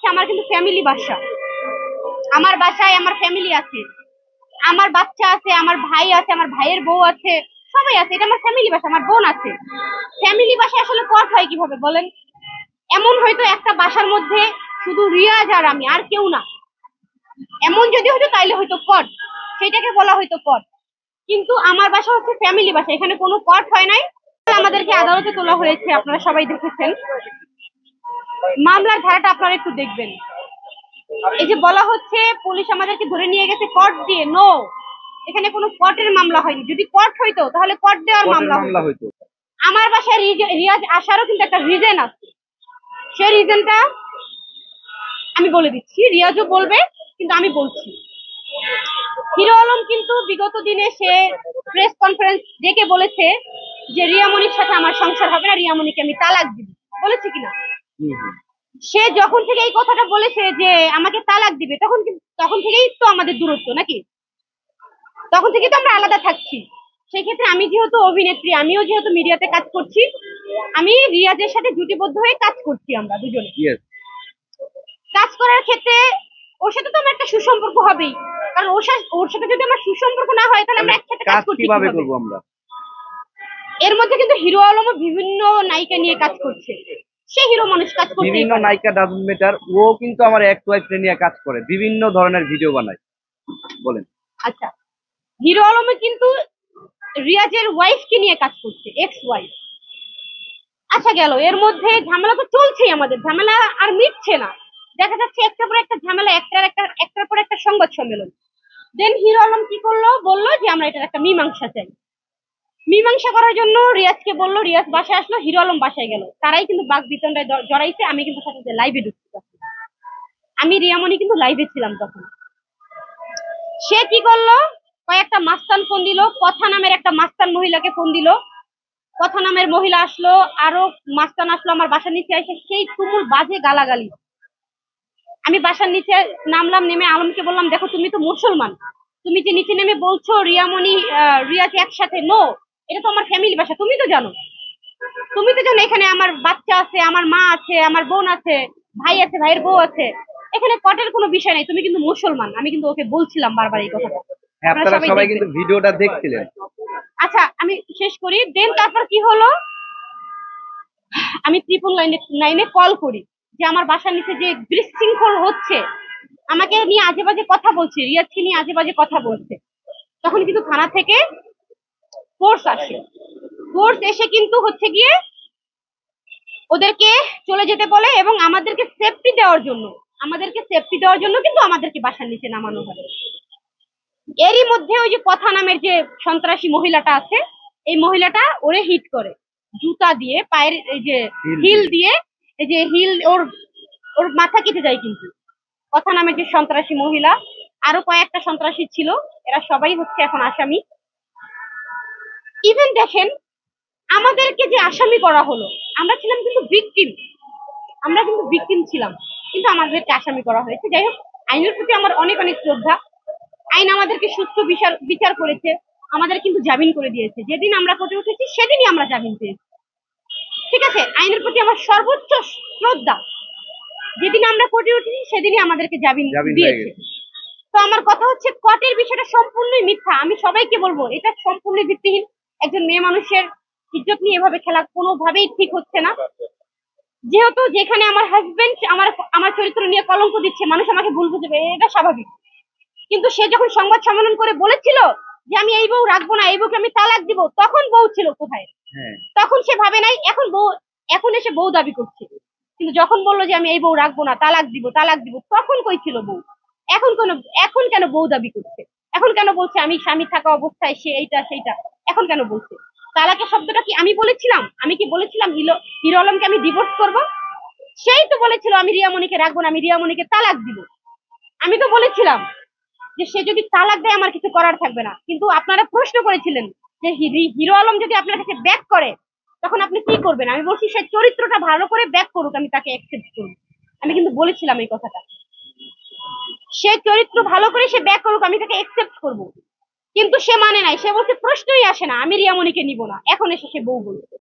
হচ্ছে আমার কিন্তু ফ্যামিলি বাসা। আমার বাসায় আমার ফ্যামিলি আছে, আমার বাচ্চা আছে, আমার ভাই আছে, আমার ভাইয়ের বউ আছে, সবাই আছে। এটা আমার ফ্যামিলি বাসা, আমার বোন আছে। ফ্যামিলি বাসায় আসলে কট হয় কিভাবে বলেন? এমন হয়তো একটা বাসার মধ্যে শুধু রিয়াজ আর আমি, আর কেউ না, এমন যদি হতো তাইলে হয়তো কট, সেটাকে বলা হয়তো কট। কিন্তু আমার বাসা হচ্ছে ফ্যামিলি বাসা, এখানে কোনো কট হয় নাই। আমাদেরকে আদালতে তোলা হয়েছে, আপনারা সবাই দেখেছেন। মামলার ধারাটা আপনারা একটু দেখবেন। এই যে বলা হচ্ছে পুলিশ আমাদেরকে ধরে নিয়ে গেছে কট দিয়ে, নো, এখানে কোনো কটের মামলা হয়নি। যদি কট হইতো তাহলে কট দেওয়ার মামলা হইতো। আমার বাসায় রিয়াজ আসারও কিন্তু একটা রিজন আছে। সেই রিজনটা আমি বলে দিচ্ছি, রিয়াজও বলবে, কিন্তু আমি বলছি। হিরো আলম কিন্তু বিগত দিনে সে প্রেস কনফারেন্স ডেকে বলেছে যে রিয়ামনির সাথে আমার সংসার হবে না, রিয়ামনিকে আমি তালাক দিব, বলেছে কিনা? সে যখন থেকে এই কথাটা বলেছে যে আমাকে তালাক দিবে, তখন থেকেই তো আমাদের দূরত্ব নাকি, তখন থেকে তো আমরা আলাদা থাকছি। সেই ক্ষেত্রে আমি যেহেতু অভিনেত্রী, আমিও যেহেতু মিডিয়াতে কাজ করছি, আমি রিয়াজের সাথে জুটিবদ্ধ হয়ে কাজ করছি আমরা দুজনে। কাজ করার ক্ষেত্রে ওর সাথে তো আমার একটা সুসম্পর্ক হবেই, কারণ ওর সাথে যদি আমার সুসম্পর্ক না হয় তাহলে আমরা একসাথে কাজ কিভাবে করব আমরা? এর মধ্যে কিন্তু হিরো আলমও বিভিন্ন নায়িকা নিয়ে কাজ করছে, সে হিরো মানুষ, কাজ করছে বিভিন্ন নায়িকা, ডাজন্ট ম্যাটার, ও কিন্তু আমার এক্স ওয়াইফ নিয়ে কাজ করে, বিভিন্ন ধরনের ভিডিও বানায়। বলেন। আচ্ছা, হিরো আলমে কিন্তু রিয়াজের ওয়াইফকে নিয়ে কাজ করছে, এক্স ওয়াইফ। আচ্ছা গেল, এর মধ্যে ঝামেলা তো চলছেই, আমাদের ঝামেলা আর মিটছে না। দেখা যাচ্ছে একটার পর একটা ঝামেলা, একটার পর একটা সংবাদ সম্মেলন। দেন হিরো আলম কি করলো, বললো যে আমরা এটার একটা মীমাংসা চাই। মীমাংসা করার জন্য রিয়াজকে বললো, রিয়াজ বাসায় আসলো, হিরো আলম বাসায় গেল, তারাই কিন্তু বাক বিতণ্ডায় জড়াইছে। আমি কিন্তু সাথে লাইভে ঢুকছি, আমি রিয়ামণি কিন্তু লাইভে ছিলাম তখন। সে কি করলো, কয়েকটা মাস্তান ফোন দিল, কথা নামের একটা মাস্তান মহিলাকে ফোন দিল। কথা নামের মহিলা আসলো, আরো মাস্তান আসলো আমার বাসার নিচে এসে সেই তুমুল বাজে গালাগালি। আমি বাসার নিচে নামলাম, নেমে আলমকে বললাম, দেখো তুমি তো মুসলমান, তুমি যে নিচে নেমে বলছো রিয়ামণি রিয়াজ একসাথে, নো, এটা তো আমার ফ্যামিলি বাসা, তুমি তো জানো এখানে আমার বাচ্চা আছে, আমার মা আছে, আমার বোন আছে, ভাই আছে, ভাইয়ের বউ আছে, এখানে কটের কোনো বিষয় নেই, তুমি কিন্তু মুসলমান। আমি কিন্তু ওকে বলছিলাম বারবার এই কথাটা, আপনারা সবাই কিন্তু ভিডিওটা দেখছিলেন। আচ্ছা আমি শেষ করি। দেন তারপর কি হলো, আমি 999 কল করি যে আমার বাসার নিচে যে বিশৃঙ্খল হচ্ছে, আমাকে নিয়ে আজে বাজে কথা বলছে, রিয়াজকে নিয়ে আজে বাজে কথা বলছে। তখন কিন্তু থানা থেকে ফোর্স আসে, ফোর্স এসে কিন্তু হচ্ছে গিয়ে ওদেরকে চলে যেতে বলে, এবং আমাদেরকে সেফটি দেওয়ার জন্য কিন্তু আমাদেরকে বাসার নিচে নামানো হয়। এরই মধ্যে ওই যে কথা নামের যে সন্ত্রাসী মহিলাটা আছে, এই মহিলাটা ওরে হিট করে জুতা দিয়ে, পায়ের এই যে হিল দিয়ে, এই যে হিল, ওর ওর মাথা কেটে যায়। কিন্তু কথা নামের যে সন্ত্রাসী মহিলা, আরো কয়েকটা সন্ত্রাসী ছিল, এরা সবাই হচ্ছে এখন আসামি। ইভেন দেখেন, আমাদেরকে যে আসামি করা হলো, আমরা ছিলাম কিন্তু ভিকটিম ছিলাম, কিন্তু আমাদেরকে আসামি করা হয়েছে। যাই হোক, আইনের প্রতি আমার অনেক অনেক শ্রদ্ধা। আইন আমাদেরকে সুস্থ বিচার করেছে, আমাদের কিন্তু জামিন করে দিয়েছে। যেদিন আমরা কোর্টে উঠেছি সেদিনই আমরা জামিন পেয়েছি, ঠিক আছে? আইনের প্রতি আমার সর্বোচ্চ শ্রদ্ধা। যেদিন আমরা কোর্টে উঠেছি সেদিনই আমাদেরকে জামিন দিয়েছে। তো আমার কথা হচ্ছে, কোর্টের বিষয়টা সম্পূর্ণই মিথ্যা। আমি সবাইকে বলবো এটা সম্পূর্ণ ভিত্তিহীন। একজন মেয়ে মানুষের ইজ্জত নিয়ে এভাবে খেলা কোনোভাবেই ঠিক হচ্ছে না। যেহেতু যেখানে আমার হাজবেন্ড আমার চরিত্র নিয়ে কলঙ্ক দিচ্ছে, মানুষ আমাকে ভুল বুঝবে, এটা স্বাভাবিক। কিন্তু সে যখন সংবাদ সম্মেলন করে বলেছিল যে আমি এই বউ রাখবো না, এই বউকে আমি তালাক দিব, তখন বউ ছিল কোথায়? তখন সে ভাবে নাই, এখন এসে বউ দাবি করছে। কিন্তু যখন বললো যে আমি এই বউ রাখবো না, তালাক দিব, তখন কই ছিল বউ? এখন কেন বউ দাবি করছে? এখন কেন বলছে আমি স্বামী থাকা অবস্থায় সে এইটা সেইটা? এখন কেন বলছে? তালাকের শব্দটা কি আমি বলেছিলাম? আমি কি বলেছিলাম হিরো আলমকে আমি ডিভোর্স করব? সেই তো বলেছিল আমি রিয়ামণিকে রাখবো না, আমি রিয়ামণিকে তালাক দিব। আমি তো বলেছিলাম যে সে যদি তালাক দেয় আমার কিছু করার থাকবে না। কিন্তু আপনারা প্রশ্ন করেছিলেন যে হিরো আলম যদি আপনার কাছে ব্যাক করে তখন আপনি কি করবেন? আমি বলছি সে চরিত্রটা ভালো করে ব্যাক করুক, আমি তাকে অ্যাকসেপ্ট করব। আমি কিন্তু বলেছিলাম এই কথাটা, সে চরিত্র ভালো করে সে ব্যাক করুক, আমি তাকে অ্যাকসেপ্ট করব। কিন্তু সে মানে নাই, সে বলছে প্রশ্নই আসে না, আমি রিয়ামণিকে নিব না। এখন এসে সে বউ বলছে।